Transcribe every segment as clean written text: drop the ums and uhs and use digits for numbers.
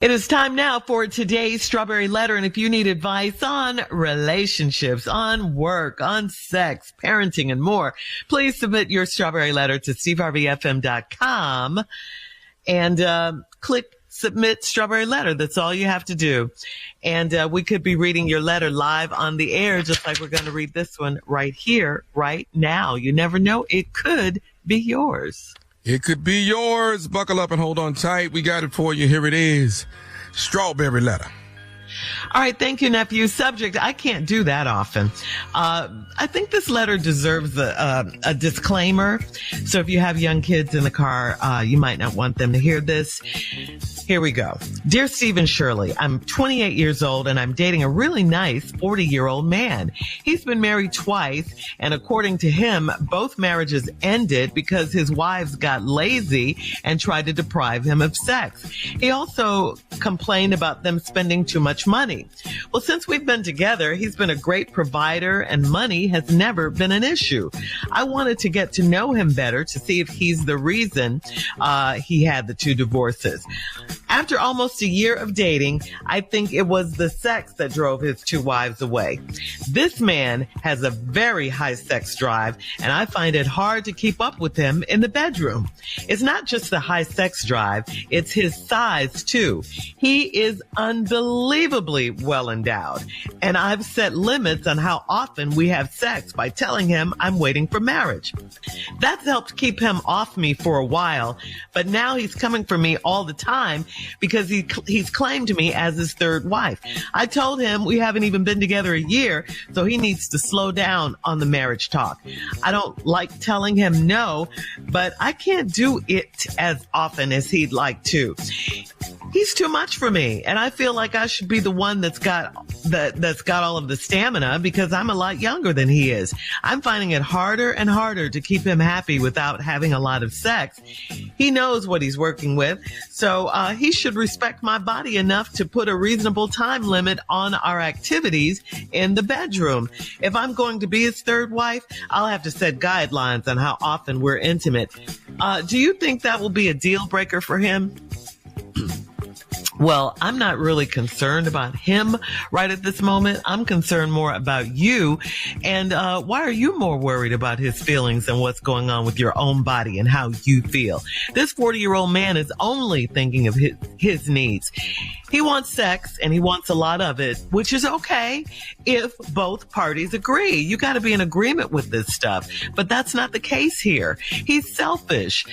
It is time now for today's Strawberry Letter. And if you need advice on relationships, on work, on sex, parenting, and more, please submit your Strawberry Letter to steveharveyfm.com and click Submit Strawberry Letter. That's all you have to do. And we could be reading your letter live on the air, just like we're going to read this one right here, right now. You never know. It could be yours. It could be yours. Buckle up and hold on tight. We got it for you. Here it is. Strawberry Letter. All right. Thank you, nephew. Subject, I can't do that often. I think this letter deserves a disclaimer. So if you have young kids in the car, you might not want them to hear this. Here we go. Dear Steve and Shirley, I'm 28 years old and I'm dating a really nice 40-year-old man. He's been married twice, and according to him, both marriages ended because his wives got lazy and tried to deprive him of sex. He also complained about them spending too much money. Well, since we've been together, he's been a great provider and money has never been an issue. I wanted to get to know him better to see if he's the reason he had the two divorces. After almost a year of dating, I think it was the sex that drove his two wives away. This man has a very high sex drive, and I find it hard to keep up with him in the bedroom. It's not just the high sex drive, it's his size too. He is unbelievably well endowed, and I've set limits on how often we have sex by telling him I'm waiting for marriage. That's helped keep him off me for a while, but now he's coming for me all the time because he's claimed me as his third wife. I told him we haven't even been together a year, so he needs to slow down on the marriage talk. I don't like telling him no, but I can't do it as often as he'd like to. He's too much for me, and I feel like I should be the one that's got all of the stamina because I'm a lot younger than he is. I'm finding it harder and harder to keep him happy without having a lot of sex. He knows what he's working with, so he should respect my body enough to put a reasonable time limit on our activities in the bedroom. If I'm going to be his third wife, I'll have to set guidelines on how often we're intimate. Do you think that will be a deal breaker for him? Well, I'm not really concerned about him right at this moment. I'm concerned more about you. And why are you more worried about his feelings and what's going on with your own body and how you feel? This 40-year-old man is only thinking of his needs. He wants sex and he wants a lot of it, which is okay if both parties agree. You got to be in agreement with this stuff. But that's not the case here. He's selfish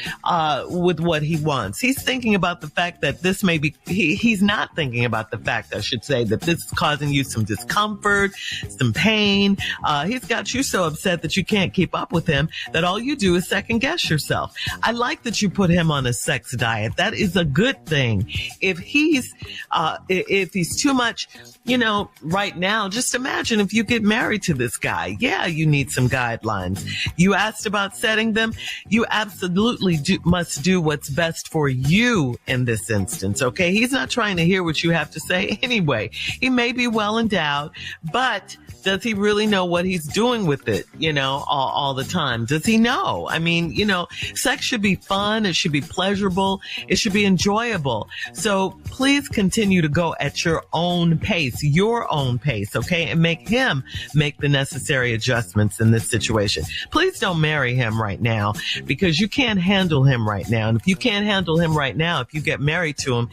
with what he wants. He's thinking about the fact that this may be, he's not thinking about the fact, I should say, that this is causing you some discomfort, some pain. He's got you so upset that you can't keep up with him that all you do is second guess yourself. I like that you put him on a sex diet. That is a good thing. If he's too much, right now, just imagine if you get married to this guy. Yeah, you need some guidelines. You asked about setting them. You absolutely must do what's best for you in this instance, okay? He's not trying to hear what you have to say anyway. He may be well endowed, but does he really know what he's doing with it, all the time? Does he know? I mean, sex should be fun. It should be pleasurable. It should be enjoyable. So please continue to go at your own pace, okay? And make him make the necessary adjustments in this situation. Please don't marry him right now because you can't handle him right now. And if you can't handle him right now, if you get married to him,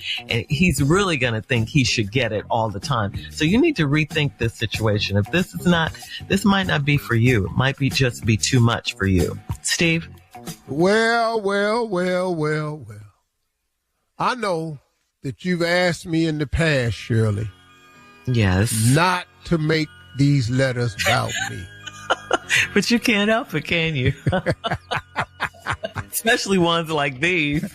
he's really going to think he should get it all the time. So you need to rethink this situation. If this might not be for you. It might just be too much for you. Steve? Well. I know that you've asked me in the past, Shirley. Yes. Not to make these letters about me. But you can't help it, can you? Especially ones like these.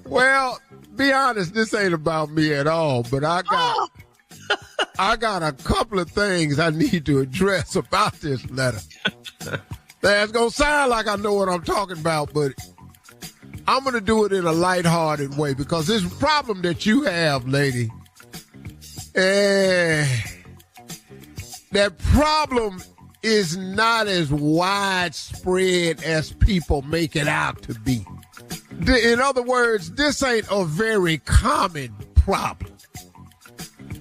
Well, be honest, this ain't about me at all, but I got a couple of things I need to address about this letter. That's going to sound like I know what I'm talking about, but I'm going to do it in a lighthearted way because this problem that you have, lady, that problem is not as widespread as people make it out to be. In other words, this ain't a very common problem.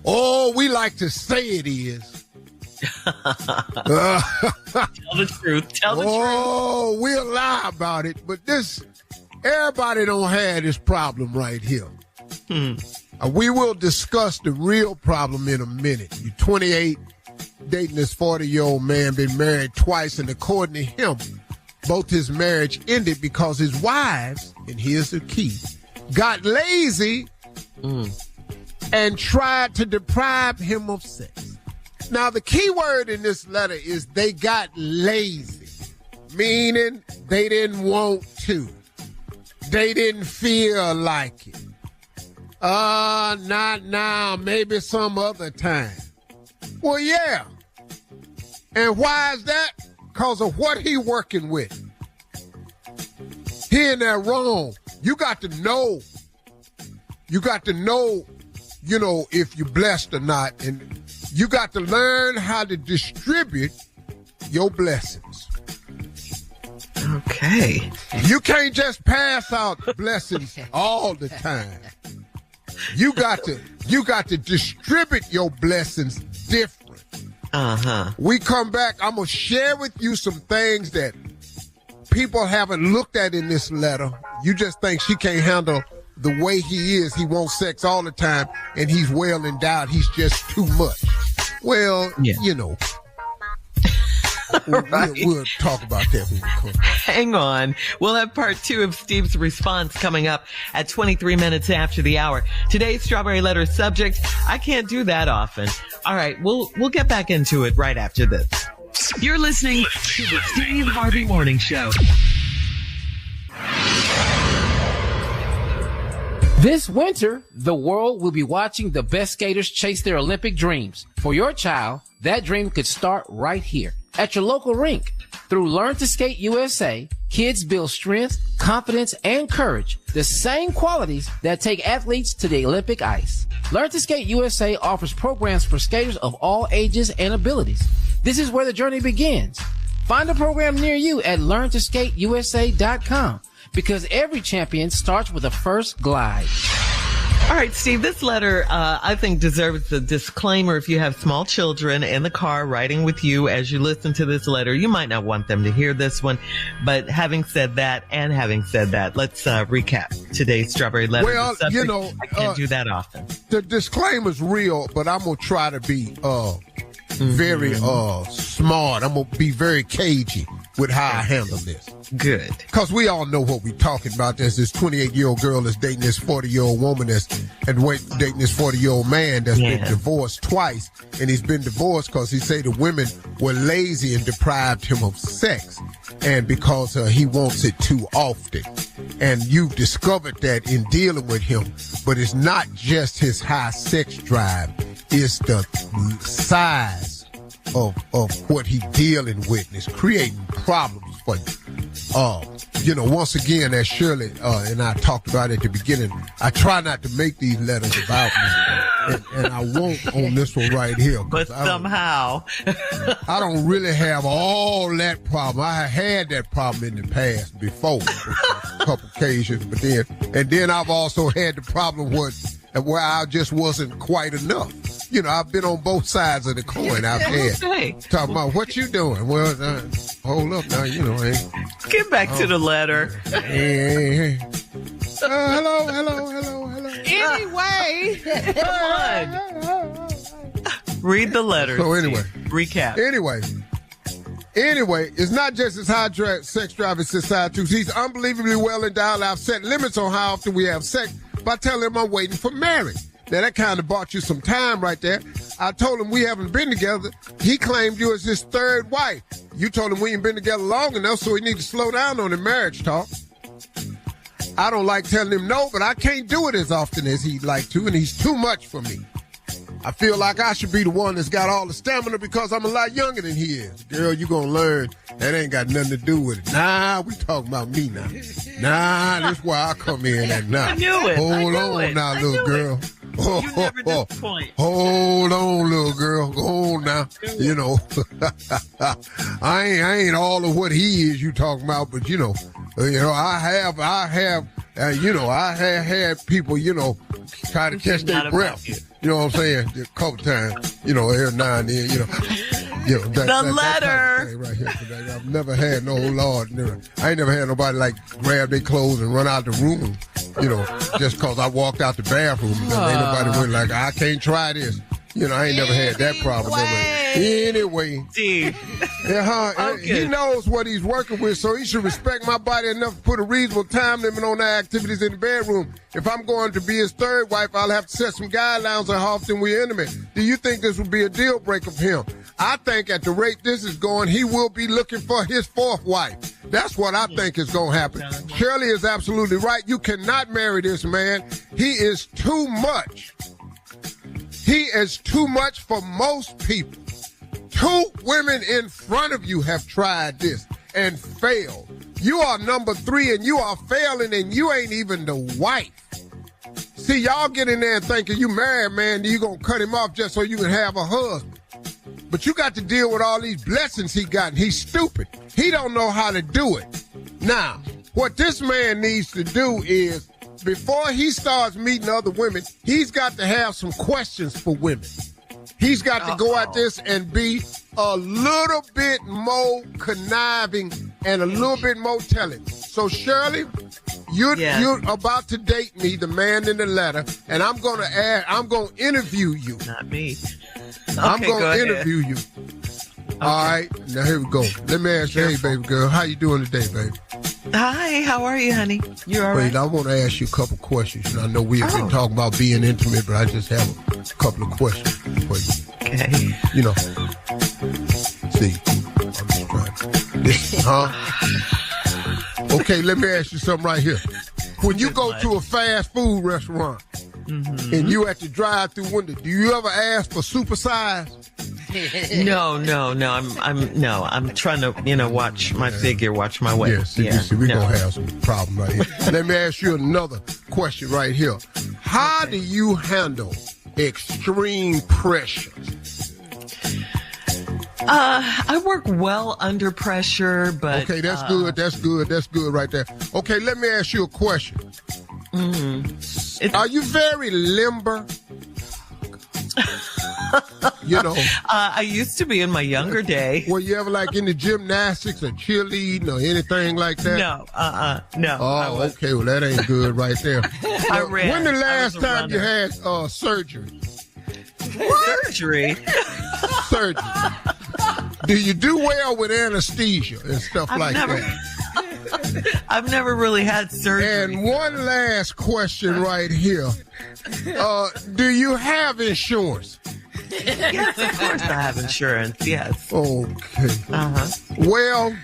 Oh, we like to say it is. Tell the truth. Tell the truth. Oh, we'll lie about it, but everybody don't have this problem right here. We will discuss the real problem in a minute. You're 28, dating this 40-year-old man, been married twice, and according to him, both his marriage ended because his wives, and here's the key, got lazy and tried to deprive him of sex. Now, the key word in this letter is they got lazy, meaning they didn't want to. They didn't feel like it. Not now, maybe some other time. Well, yeah. And why is that? Because of what he working with. He in there wrong. You got to know. You got to know, if you're blessed or not. And you got to learn how to distribute your blessings. Okay. You can't just pass out blessings all the time. You got to distribute your blessings different. We come back, I'm going to share with you some things that people haven't looked at in this letter. You just think she can't handle the way he is. He wants sex all the time, and he's well endowed. He's just too much. Well, we'll talk about that when we come back. Hang on. We'll have part 2 of Steve's response coming up at 23 minutes after the hour. Today's Strawberry Letter subject, I can't do that often. All right, we'll get back into it right after this. You're listening to the Steve Harvey Morning Show. This winter, the world will be watching the best skaters chase their Olympic dreams. For your child, that dream could start right here at your local rink. Through Learn to Skate USA, kids build strength, confidence, and courage, the same qualities that take athletes to the Olympic ice. Learn to Skate USA offers programs for skaters of all ages and abilities. This is where the journey begins. Find a program near you at LearnToSkateUSA.com, because every champion starts with a first glide. All right, Steve, this letter, I think deserves a disclaimer. If you have small children in the car riding with you as you listen to this letter, you might not want them to hear this one. But having said that, let's recap today's Strawberry Letter. Well, I can't do that often. The disclaimer's real, but I'm going to try to be very smart. I'm going to be very cagey with how I handle this. Good. Because we all know what we're talking about. There's this 28-year-old girl that's dating this 40-year-old woman dating this 40-year-old man that's been divorced twice. And he's been divorced because he say the women were lazy and deprived him of sex. And because he wants it too often. And you've discovered that in dealing with him. But it's not just his high sex drive. It's the size of what he's dealing with. And it's creating problems for you. Once again, as Shirley and I talked about at the beginning, I try not to make these letters about me, and I won't on this one right here. But somehow, I don't really have all that problem. I had that problem in the past before, a couple occasions, but then I've also had the problem where I just wasn't quite enough. I've been on both sides of the coin. I've had talking about what you doing. Well, hold up now. Get back to the letter. Hey. Hello. Anyway, come on. Read the letter. So anyway, recap. Anyway, it's not just his high sex drive in society. He's unbelievably well endowed. I've set limits on how often we have sex by telling him I'm waiting for marriage. Now, that kind of bought you some time right there. I told him we haven't been together. He claimed you as his third wife. You told him we ain't been together long enough, so he need to slow down on the marriage talk. I don't like telling him no, but I can't do it as often as he'd like to, and he's too much for me. I feel like I should be the one that's got all the stamina because I'm a lot younger than he is. Girl, you gonna learn that ain't got nothing to do with it. Nah, we talking about me now. Nah, that's where I come in at now. I knew it. Hold on now, little girl. You never disappoint. Hold on, little girl. Go on now. I ain't all of what he is you talking about, but I have I had people, try to catch their breath. You know what I'm saying? A couple times, every now and then, The letter. That right here. I've never had no Lord. I ain't never had nobody like grab their clothes and run out the room, just cause I walked out the bathroom. Ain't nobody went like, I can't try this. I ain't never had that problem. Anyway. Steve. He knows what he's working with, so he should respect my body enough to put a reasonable time limit on the activities in the bedroom. If I'm going to be his third wife, I'll have to set some guidelines on how often we're intimate. Do you think this would be a deal breaker for him? I think at the rate this is going, he will be looking for his fourth wife. That's what I think is going to happen. Shirley is absolutely right. You cannot marry this man. He is too much. He is too much for most people. 2 women in front of you have tried this and failed. You are number 3 and you are failing and you ain't even the wife. See, y'all get in there and thinking you married, man, you gonna cut him off just so you can have a husband. But you got to deal with all these blessings he got, and he's stupid. He don't know how to do it. Now, what this man needs to do is, before he starts meeting other women, he's got to have some questions for women. He's got to go at this and be a little bit more conniving and a little bit more telling. So, Shirley, you're about to date me, the man in the letter, and I'm going to interview you. Not me. I'm going to interview you. Okay. All right. Now, here we go. Let me ask you, hey, baby girl, how you doing today, baby? Hi, how are you, honey? You all right? Wait, I want to ask you a couple questions. I know we have been talking about being intimate, but I just have a couple of questions for you. Okay. See, I'm just trying to... Okay, let me ask you something right here. When you go to a fast food restaurant and you at the drive-through window, do you ever ask for supersize? No. I'm trying to, watch my figure, watch my weight. Yes, we're going to have some problem right here. Let me ask you another question right here. How do you handle extreme pressure? I work well under pressure, but... Okay, that's good right there. Okay, let me ask you a question. Are you very limber? I used to be in my younger day. Were you ever like into gymnastics or cheerleading or anything like that? No. Oh, okay. Well, that ain't good right there. I ran. When the last time you had surgery? Surgery? Surgery. Do you do well with anesthesia and stuff that? I've never really had surgery. And one last question right here. Do you have insurance? Yes, of course I have insurance, yes. Okay. Well,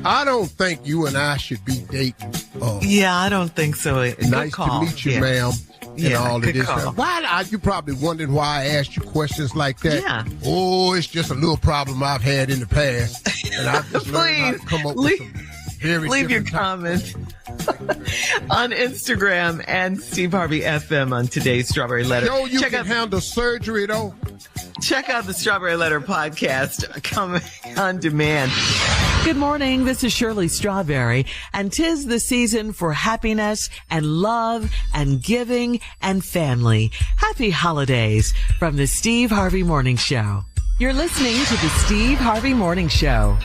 I don't think you and I should be dating. I don't think so. Nice to meet you, ma'am. And all of this stuff. Why are you probably wondering why I asked you questions like that? Yeah. Oh, it's just a little problem I've had in the past. And I've just learned how to come up with some very leave your comment on Instagram and Steve Harvey FM on today's Strawberry Letter. You can handle surgery, though. Check out the Strawberry Letter podcast coming on demand. Good morning. This is Shirley Strawberry, and 'tis the season for happiness and love and giving and family. Happy holidays from the Steve Harvey Morning Show. You're listening to the Steve Harvey Morning Show.